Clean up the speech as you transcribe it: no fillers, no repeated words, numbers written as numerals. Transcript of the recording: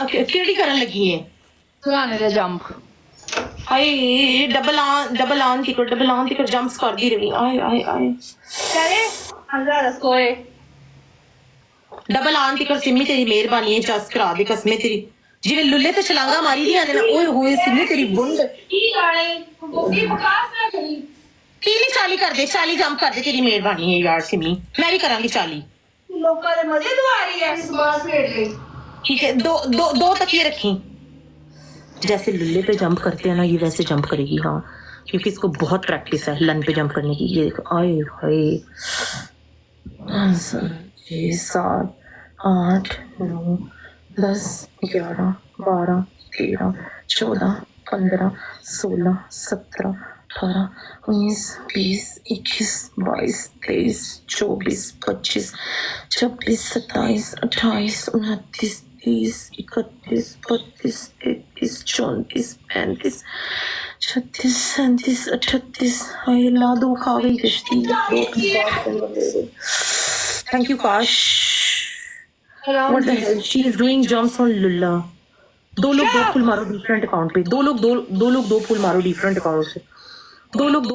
ਕਿਹੜੀ ਕਰਨ ਲੱਗੀ ਹੈ ਸੁਣਾਣੇ ਦਾ ਜੰਪ ਹਾਏ ਡਬਲ ਆਨ ਟਿਕਟ ਜੰਪਸ ਕਰਦੀ ਰਹੀ ਆਏ ਕਰੇ ਅੰਦਰ ਰਸੋਏ ਡਬਲ ਆਨ ਟਿਕਟ ਸਿੰਮੀ ਤੇਰੀ ਮਿਹਰਬਾਨੀ ਹੈ ਜਸ ਕਰਾ ਦੇ ਕਸਮੇ ਤੇਰੀ ਜਿਵੇਂ ਲੁੱਲੇ ਤੇ ਛਲਾਂਗਾ ਮਾਰੀ ਦੀਆਂ ਨੇ ਨਾ ਓਏ ਹੋਏ ਸਿੰਮੀ ਤੇਰੀ ਬੁੰਡ ਕੀ ਗਾਣੇ ਬੁੱਢੀ ਬਕਾਸ ਨਾ ਕਰੀ 40 ਕਰ ਦੇ 40 ਜੰਪ ਕਰ ਦੇ ਤੇਰੀ ਮਿਹਰਬਾਨੀ ਹੈ ਯਾਰ ਸਿੰਮੀ ਮੈਂ ਵੀ ਕਰਾਂਗੀ 40 ਲੋਕਾਂ ਦੇ ਮਜ਼ੇ ਦਵਾ ਰਹੀ ਹੈ ਸਮਾਸ ਖੇਡ ਲਈ ठीक है दो तकिए रखी जैसे लुल्ले पे जंप करते हैं ना ये वैसे जंप करेगी हाँ क्योंकि इसको बहुत प्रैक्टिस है लन पे जंप करने की ये देखो आए हाय 7 8 9 10 11 12 13 14 15 16 17 18 19 20 21 22 23 24 25 26 27 28 29 30 31 32 33 34 35 36 37 38 हाय ला दो खा गई कश्ती थैंक यू काश What the hell? She is doing jumps on Lulla. दो लोग 2 फुल मारो डिफरेंट अकाउंट पे दो लोग 2 फुल मारो डिफरेंट अकाउंट से दो लोग